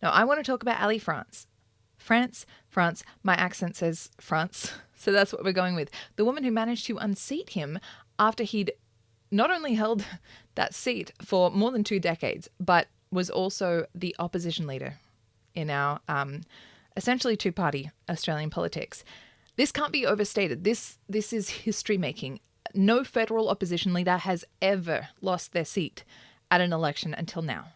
Now, I want to talk about Ali France. France. My accent says France, so that's what we're going with. The woman who managed to unseat him after he'd not only held that seat for more than 2 decades, but was also the opposition leader in our essentially two-party Australian politics. This can't be overstated. This is history making. No federal opposition leader has ever lost their seat at an election until now.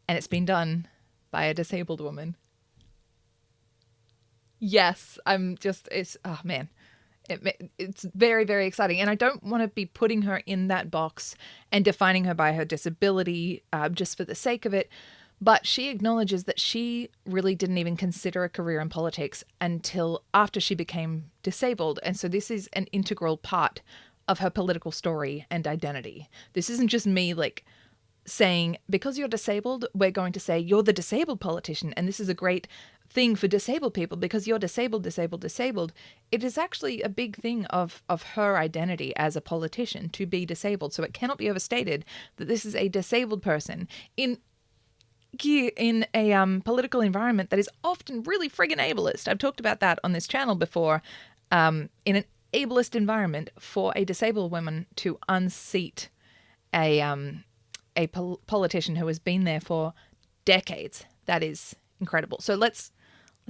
And it's been done by a disabled woman. Yes, it's very, very exciting. And I don't want to be putting her in that box and defining her by her disability just for the sake of it. But she acknowledges that she really didn't even consider a career in politics until after she became disabled. And so this is an integral part of her political story and identity. This isn't just me saying, because you're disabled, we're going to say you're the disabled politician. And this is a great thing for disabled people because you're disabled. It is actually a big thing of her identity as a politician to be disabled. So it cannot be overstated that this is a disabled person in a political environment that is often really friggin' ableist. I've talked about that on this channel before. In an ableist environment, for a disabled woman to unseat a politician who has been there for decades, that is incredible. So let's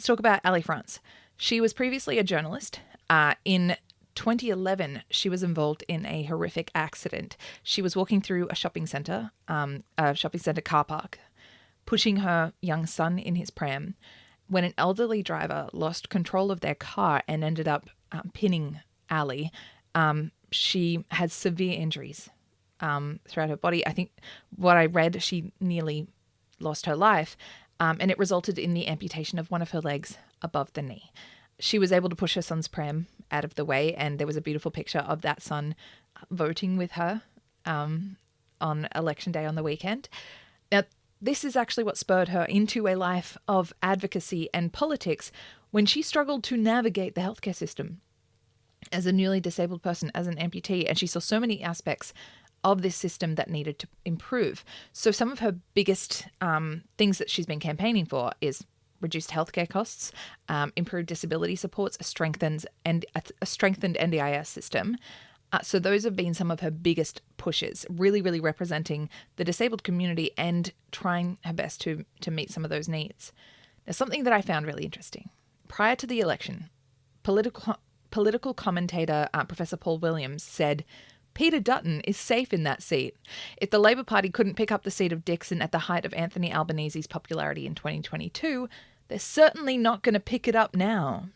talk about Ali France. She was previously a journalist. In 2011, she was involved in a horrific accident. She was walking through a shopping centre car park, pushing her young son in his pram, when an elderly driver lost control of their car and ended up pinning Ali. She had severe injuries throughout her body. I think what I read, she nearly lost her life, and it resulted in the amputation of one of her legs above the knee. She was able to push her son's pram out of the way, and there was a beautiful picture of that son voting with her on election day on the weekend. Now, this is actually what spurred her into a life of advocacy and politics when she struggled to navigate the healthcare system as a newly disabled person, as an amputee, and she saw so many aspects of this system that needed to improve. So some of her biggest things that she's been campaigning for is reduced healthcare costs, improved disability supports, a strengthened NDIS system. So those have been some of her biggest pushes, really, really representing the disabled community and trying her best to meet some of those needs. Now, something that I found really interesting. Prior to the election, political commentator Professor Paul Williams said, Peter Dutton is safe in that seat. If the Labor Party couldn't pick up the seat of Dickson at the height of Anthony Albanese's popularity in 2022, they're certainly not going to pick it up now.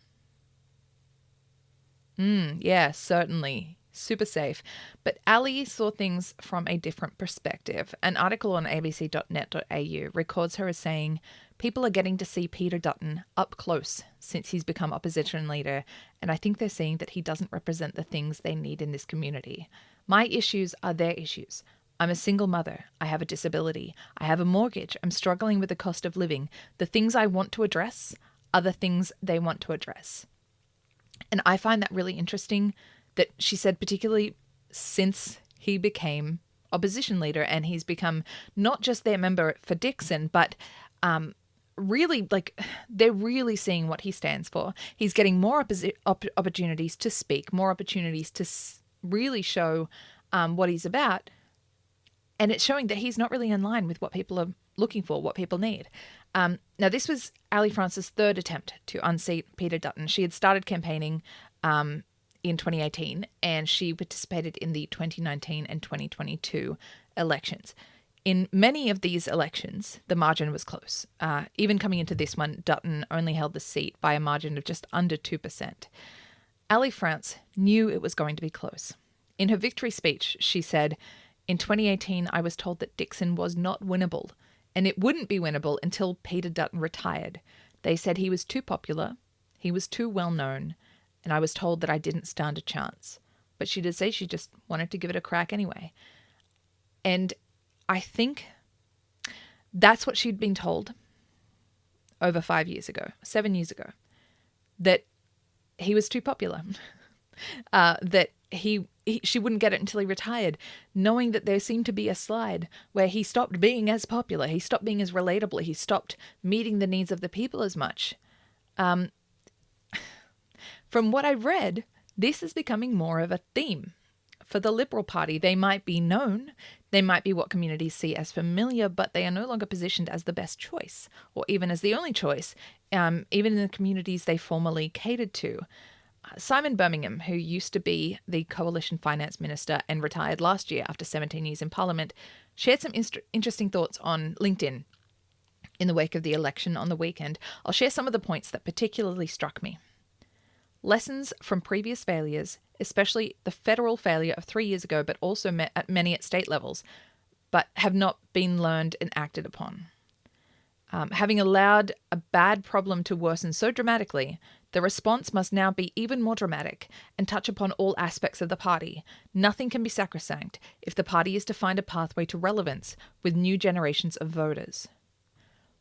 Yeah, certainly. Super safe. But Ali saw things from a different perspective. An article on abc.net.au records her as saying, people are getting to see Peter Dutton up close since he's become opposition leader, and I think they're seeing that he doesn't represent the things they need in this community. My issues are their issues. I'm a single mother. I have a disability. I have a mortgage. I'm struggling with the cost of living. The things I want to address are the things they want to address. And I find that really interesting that she said, particularly since he became opposition leader and he's become not just their member for Dickson, but really, they're really seeing what he stands for. He's getting more opportunities to speak, more opportunities to really show what he's about. And it's showing that he's not really in line with what people are looking for, what people need. Now, this was Ali France's third attempt to unseat Peter Dutton. She had started campaigning in 2018, and she participated in the 2019 and 2022 elections. In many of these elections, the margin was close. Even coming into this one, Dutton only held the seat by a margin of just under 2%. Ali France knew it was going to be close. In her victory speech, she said, in 2018, I was told that Dickson was not winnable, and it wouldn't be winnable until Peter Dutton retired. They said he was too popular, he was too well known, and I was told that I didn't stand a chance. But she did say she just wanted to give it a crack anyway. And I think that's what she'd been told over 7 years ago, that he was too popular, that she wouldn't get it until he retired, knowing that there seemed to be a slide where he stopped being as popular, he stopped being as relatable, he stopped meeting the needs of the people as much. From what I've read, this is becoming more of a theme. For the Liberal Party, they might be known, they might be what communities see as familiar, but they are no longer positioned as the best choice, or even as the only choice, even in the communities they formerly catered to. Simon Birmingham, who used to be the Coalition Finance Minister and retired last year after 17 years in Parliament, shared some interesting thoughts on LinkedIn in the wake of the election on the weekend. I'll share some of the points that particularly struck me. Lessons from previous failures, especially the federal failure of 3 years ago, but also many at state levels, but have not been learned and acted upon. Having allowed a bad problem to worsen so dramatically, the response must now be even more dramatic and touch upon all aspects of the party. Nothing can be sacrosanct if the party is to find a pathway to relevance with new generations of voters.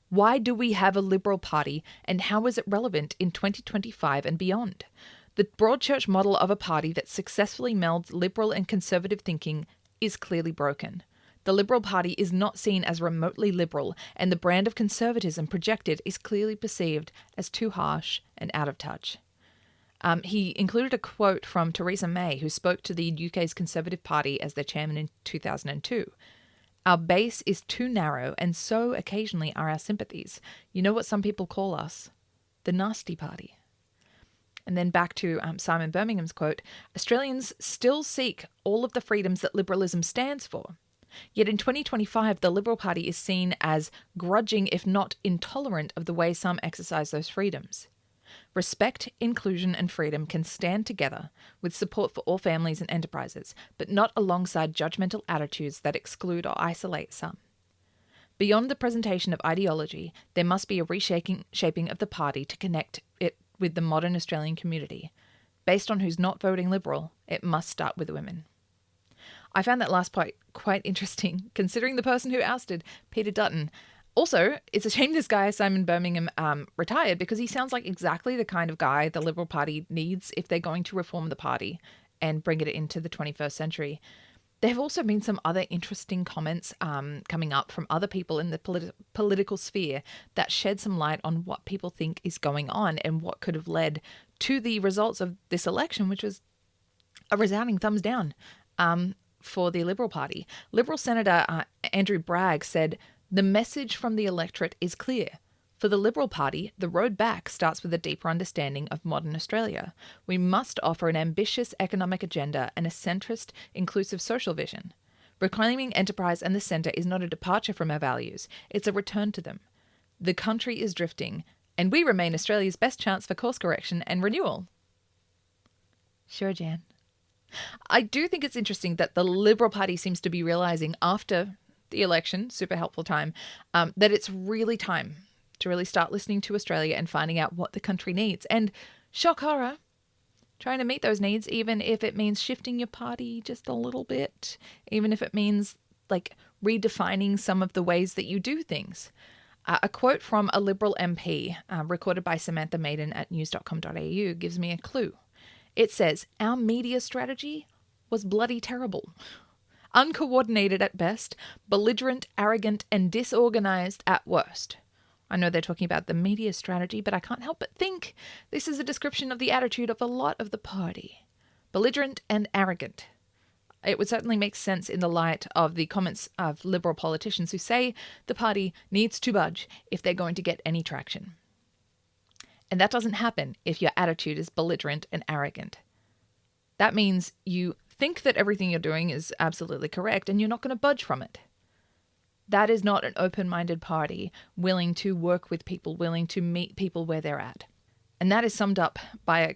Why do we have a Liberal Party, and how is it relevant in 2025 and beyond? The Broadchurch model of a party that successfully melds liberal and conservative thinking is clearly broken. The Liberal Party is not seen as remotely liberal, and the brand of conservatism projected is clearly perceived as too harsh and out of touch. He included a quote from Theresa May, who spoke to the UK's Conservative Party as their chairman in 2002. Our base is too narrow, and so occasionally are our sympathies. You know what some people call us? The nasty party. And then back to Simon Birmingham's quote, Australians still seek all of the freedoms that liberalism stands for. Yet in 2025, the Liberal Party is seen as grudging, if not intolerant, of the way some exercise those freedoms. Respect, inclusion, and freedom can stand together with support for all families and enterprises, but not alongside judgmental attitudes that exclude or isolate some. Beyond the presentation of ideology, there must be a reshaping of the party to connect it with the modern Australian community. Based on who's not voting Liberal, it must start with women. I found that last point quite interesting, considering the person who ousted Peter Dutton. Also, it's a shame this guy, Simon Birmingham, retired, because he sounds like exactly the kind of guy the Liberal Party needs if they're going to reform the party and bring it into the 21st century. There have also been some other interesting comments coming up from other people in the political sphere that shed some light on what people think is going on and what could have led to the results of this election, which was a resounding thumbs down for the Liberal Party. Liberal Senator Andrew Bragg said, "The message from the electorate is clear. For the Liberal Party, the road back starts with a deeper understanding of modern Australia. We must offer an ambitious economic agenda and a centrist, inclusive social vision. Reclaiming enterprise and the centre is not a departure from our values, it's a return to them. The country is drifting, and we remain Australia's best chance for course correction and renewal." Sure, Jan. I do think it's interesting that the Liberal Party seems to be realising after the election, super helpful time, that it's really time to really start listening to Australia and finding out what the country needs. And shock horror, trying to meet those needs, even if it means shifting your party just a little bit, even if it means like redefining some of the ways that you do things. A quote from a Liberal MP recorded by Samantha Maiden at news.com.au gives me a clue. It says, "Our media strategy was bloody terrible. Uncoordinated at best, belligerent, arrogant, and disorganized at worst." I know they're talking about the media strategy, but I can't help but think this is a description of the attitude of a lot of the party. Belligerent and arrogant. It would certainly make sense in the light of the comments of Liberal politicians who say the party needs to budge if they're going to get any traction. And that doesn't happen if your attitude is belligerent and arrogant. That means you think that everything you're doing is absolutely correct and you're not going to budge from it. That is not an open-minded party willing to work with people, willing to meet people where they're at. And that is summed up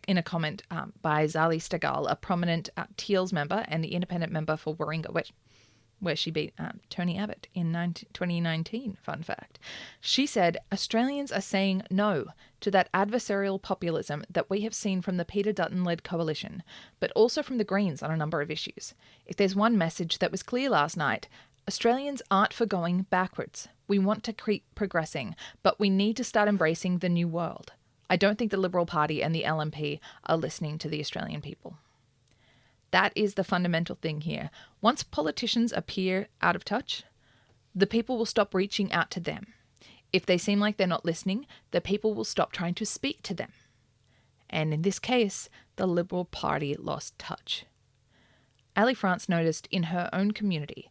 in a comment by Zali Stegal, a prominent Teals member and the independent member for Warringah, where she beat Tony Abbott in 2019, fun fact. She said, "Australians are saying no to that adversarial populism that we have seen from the Peter Dutton-led coalition, but also from the Greens on a number of issues. If there's one message that was clear last night, Australians aren't for going backwards. We want to keep progressing, but we need to start embracing the new world. I don't think the Liberal Party and the LNP are listening to the Australian people." That is the fundamental thing here. Once politicians appear out of touch, the people will stop reaching out to them. If they seem like they're not listening, the people will stop trying to speak to them. And in this case, the Liberal Party lost touch. Ali France noticed in her own community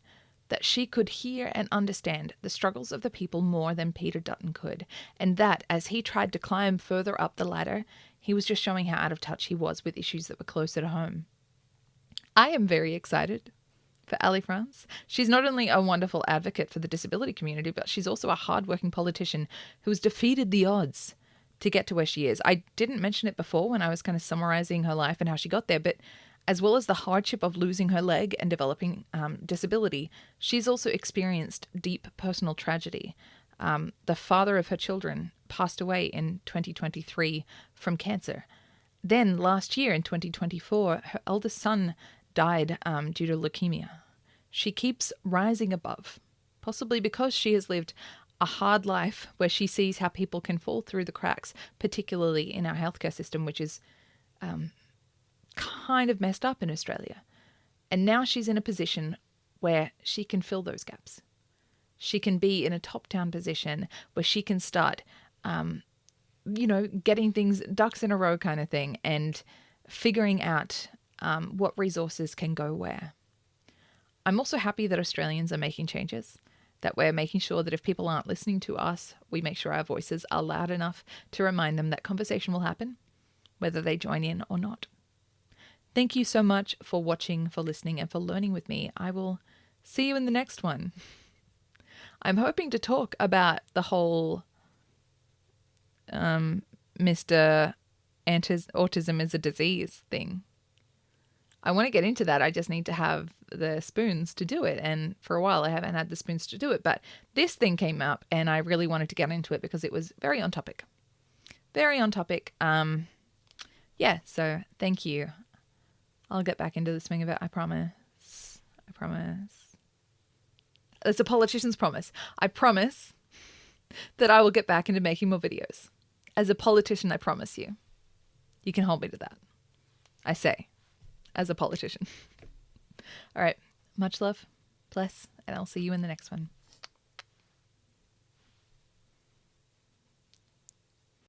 that she could hear and understand the struggles of the people more than Peter Dutton could, and that as he tried to climb further up the ladder, he was just showing how out of touch he was with issues that were closer to home. I am very excited for Ali France. She's not only a wonderful advocate for the disability community, but she's also a hardworking politician who has defeated the odds to get to where she is. I didn't mention it before when I was kind of summarizing her life and how she got there, but as well as the hardship of losing her leg and developing disability, she's also experienced deep personal tragedy. The father of her children passed away in 2023 from cancer. Then last year in 2024, her eldest son died due to leukemia. She keeps rising above, possibly because she has lived a hard life where she sees how people can fall through the cracks, particularly in our healthcare system, which is kind of messed up in Australia. And now she's in a position where she can fill those gaps. She can be in a top-down position where she can start, getting things ducks in a row kind of thing and figuring out what resources can go where. I'm also happy that Australians are making changes, that we're making sure that if people aren't listening to us, we make sure our voices are loud enough to remind them that conversation will happen, whether they join in or not. Thank you so much for watching, for listening, and for learning with me. I will see you in the next one. I'm hoping to talk about the whole Mr. Autism is a disease thing. I want to get into that. I just need to have the spoons to do it. And for a while, I haven't had the spoons to do it. But this thing came up and I really wanted to get into it because it was very on topic. Very on topic. So thank you. I'll get back into the swing of it. I promise. I promise. It's a politician's promise. I promise that I will get back into making more videos. As a politician, I promise you. You can hold me to that. I say, as a politician. All right. Much love, bless, and I'll see you in the next one.